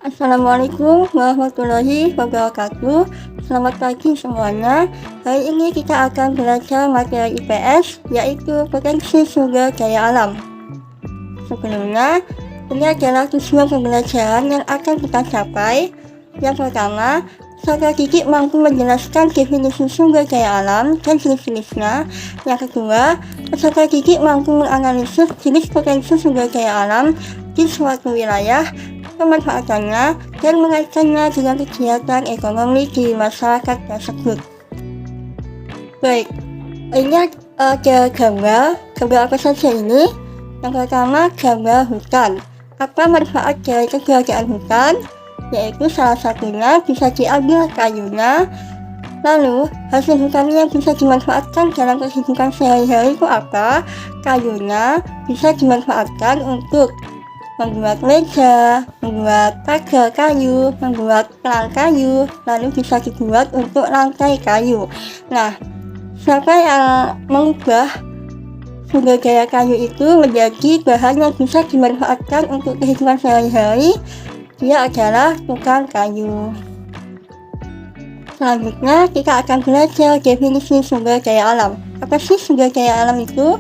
Assalamualaikum warahmatullahi wabarakatuh. Selamat pagi semuanya. Hari ini kita akan belajar materi IPS, yaitu potensi sumber daya alam. Sebelumnya, ini adalah tujuan pembelajaran yang akan kita capai. Yang pertama, Saudara Didik mampu menjelaskan definisi sumber daya alam dan jenis-jenisnya. Yang kedua, peserta didik mampu menganalisis jenis potensi sumber daya alam di suatu wilayah, pemanfaatannya, dan mengaitkannya dengan kegiatan ekonomi di masyarakat tersebut. Baik, ini ada gambar apa saja ini? Yang pertama, gambar hutan. Apa manfaat dari keberadaan hutan? Yaitu salah satunya bisa diambil kayunya. Lalu, hasil hutan yang bisa dimanfaatkan dalam kehidupan sehari-hari itu apa? Kayunya bisa dimanfaatkan untuk membuat meja, membuat pagar kayu, membuat pelang kayu, lalu bisa dibuat untuk lantai kayu. Nah, siapa yang mengubah sumber daya kayu itu menjadi bahan yang bisa dimanfaatkan untuk kehidupan sehari-hari? Dia adalah tukang kayu. Selanjutnya, kita akan belajar definisi sumber daya alam. Apa sih sumber daya alam itu?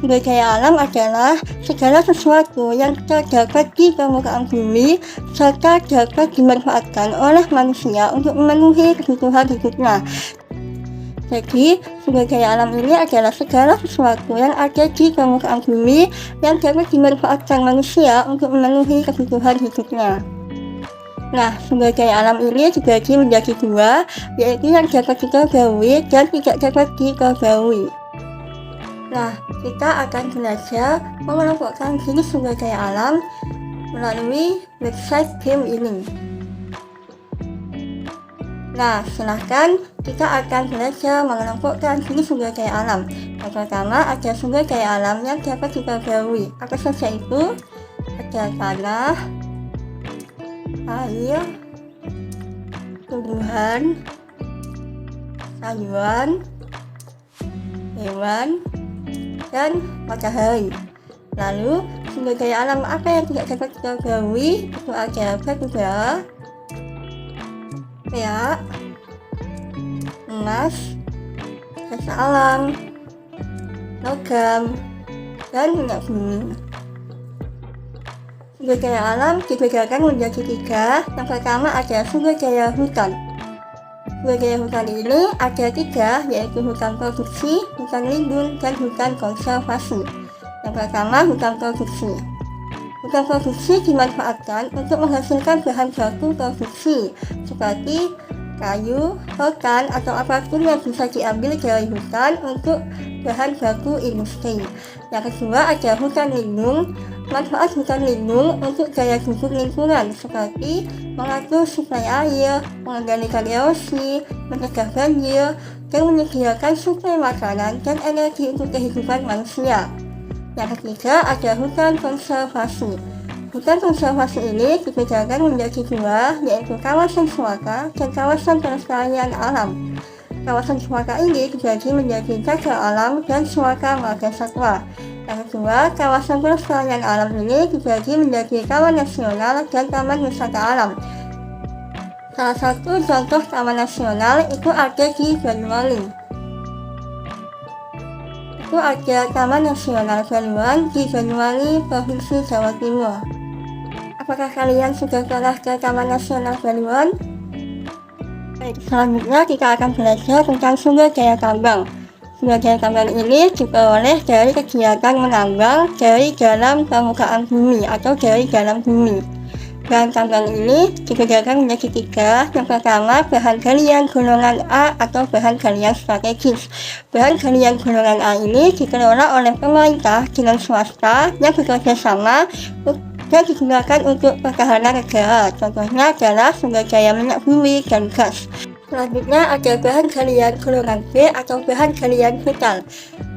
Sumber daya alam adalah segala sesuatu yang terdapat di permukaan bumi serta dapat dimanfaatkan oleh manusia untuk memenuhi kebutuhan hidupnya. Jadi, sumber daya alam ini adalah segala sesuatu yang ada di permukaan bumi yang dapat dimanfaatkan manusia untuk memenuhi kebutuhan hidupnya. Nah, sumber daya alam ini dibagi menjadi dua, yaitu yang dapat dikerbauwi dan tidak dapat dikerbauwi. Nah, kita akan belajar mengelompokkan jenis sumber daya alam melalui website BEM ini. Nah, silahkan kita akan belajar mengelompokkan jenis sumber daya alam. Yang pertama, ada sumber daya alam yang dapat dikerbauwi. Apa saja itu? Ada tanah, air, tumbuhan, sayuran, hewan, dan matahari. Lalu, sumber daya alam apa yang tidak dapat dikerbauwi? Itu ada batu bara, perak, emas, gas alam, logam, dan minyak bumi. Sumber daya alam dibedakan menjadi tiga. Yang pertama ada sumber daya hutan. Sumber daya hutan ini ada tiga, yaitu hutan produksi, hutan lindung, dan hutan konservasi. Yang pertama, hutan produksi. Hutan produksi dimanfaatkan untuk menghasilkan bahan baku produksi seperti kayu, rotan, atau apapun yang bisa diambil dari hutan untuk bahan baku industri. Yang kedua ada hutan lindung. Manfaat hutan lindung untuk daya dukung lingkungan seperti mengatur suplai air, mengendalikan erosi, mencegah banjir, dan menyediakan suplai makanan dan energi untuk kehidupan manusia. Yang ketiga ada hutan konservasi. Hutan konservasi ini dibedakan menjadi dua, yaitu kawasan suaka dan kawasan pelestarian alam. Kawasan suaka ini dibagi menjadi cagar alam dan suaka marga satwa. Yang kedua, kawasan pelestarian alam ini dibagi menjadi taman nasional dan taman wisata alam. Salah satu contoh taman nasional itu ada di Banyuwangi. Itu ada Taman Nasional Baluran di Banyuwangi, Provinsi Jawa Timur. Apakah kalian sudah pernah ke Taman Nasional Baluran? Baik, selanjutnya kita akan belajar tentang sumber daya tambang. Sumber daya tambang ini diperoleh dari kegiatan menambang dari dalam permukaan bumi atau dari dalam bumi. Bahan tambang ini dibedakan menjadi tiga. Yang pertama, bahan galian golongan A atau bahan galian strategis. Bahan galian golongan A ini dikelola oleh pemerintah dengan swasta yang bekerja sama dan digunakan untuk pertahanan negara. Contohnya adalah sumber daya minyak bumi dan gas. Selanjutnya ada bahan galian golongan B atau bahan galian vital.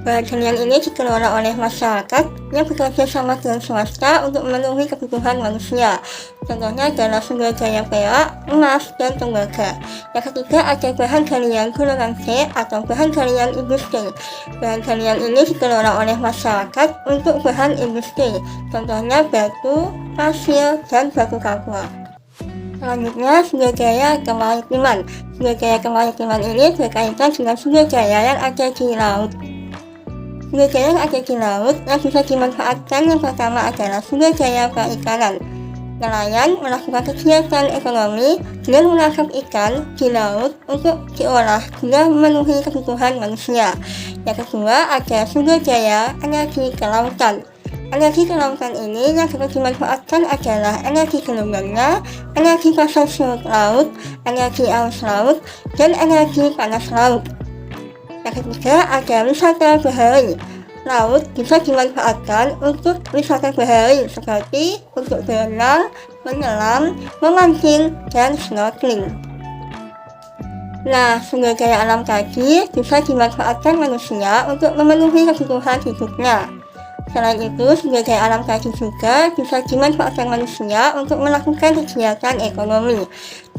Bahan galian ini dikelola oleh masyarakat yang bekerja sama dengan swasta untuk memenuhi kebutuhan manusia. Contohnya adalah sumber daya perak, emas, dan tembaga. Yang ketiga ada bahan galian golongan C atau bahan galian industri. Bahan galian ini dikelola oleh masyarakat untuk bahan industri. Contohnya batu, pasir, dan batu kapur. Selanjutnya, sumber daya kemaritiman. Sumber daya kemaritiman ini berkaitan dengan sumber daya yang ada di laut. Sumber daya yang ada di laut yang bisa dimanfaatkan yang pertama adalah sumber daya perikanan. Nelayan melakukan kegiatan ekonomi dengan menangkap ikan di laut untuk diolah guna memenuhi kebutuhan manusia. Yang kedua ada sumber daya energi kelautan. Energi kelautan ini yang dapat dimanfaatkan adalah energi gelombangnya, energi pasang surut laut, energi arus laut, dan energi panas laut. Yang ketiga ada wisata bahari. Laut bisa dimanfaatkan untuk wisata bahari seperti untuk berenang, menyelam, memancing, dan snorkeling. Nah, sumber daya alam tadi bisa dimanfaatkan manusia untuk memenuhi kebutuhan hidupnya. Selain itu, sumber daya alam tadi juga bisa dimanfaatkan manusia untuk melakukan kegiatan ekonomi.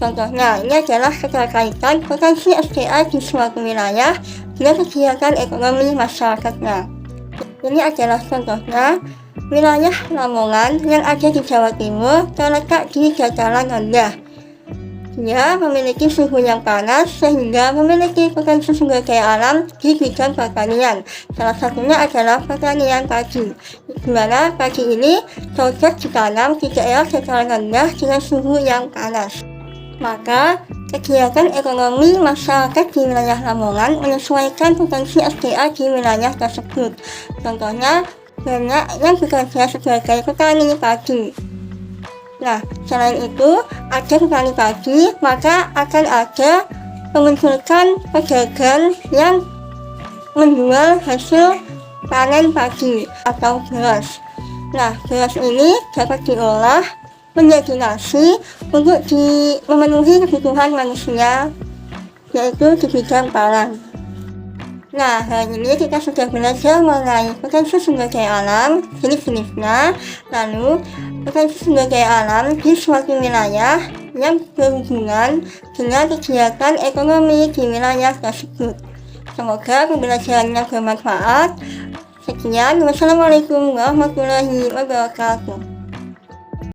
Contohnya, ini adalah keterkaitan potensi SDA di suatu wilayah dengan kegiatan ekonomi masyarakatnya. Ini adalah contohnya, wilayah Lamongan yang ada di Jawa Timur terletak di dataran rendah. Dia memiliki suhu yang panas sehingga memiliki potensi sumber daya alam di bidang pertanian. Salah satunya adalah pertanian padi, di mana padi ini cocok ditanam di daerah dataran rendah dengan suhu yang panas. Maka, kegiatan ekonomi masyarakat di wilayah Lamongan menyesuaikan potensi SDA di wilayah tersebut. Contohnya, banyak yang bekerja sebagai petani padi. Nah, selain itu, ada petani padi, maka akan ada memunculkan pedagang yang menjual hasil panen padi atau beras. Nah, beras ini dapat diolah menjadi nasi untuk memenuhi kebutuhan manusia, yaitu di bidang pangan. Nah, hari ini kita sudah belajar mengenai potensi sumber daya alam, jenis-jenisnya, lalu potensi sumber daya alam di suatu wilayah yang berhubungan dengan kegiatan ekonomi di wilayah tersebut. Semoga pembelajarannya bermanfaat. Sekian, wassalamualaikum warahmatullahi wabarakatuh.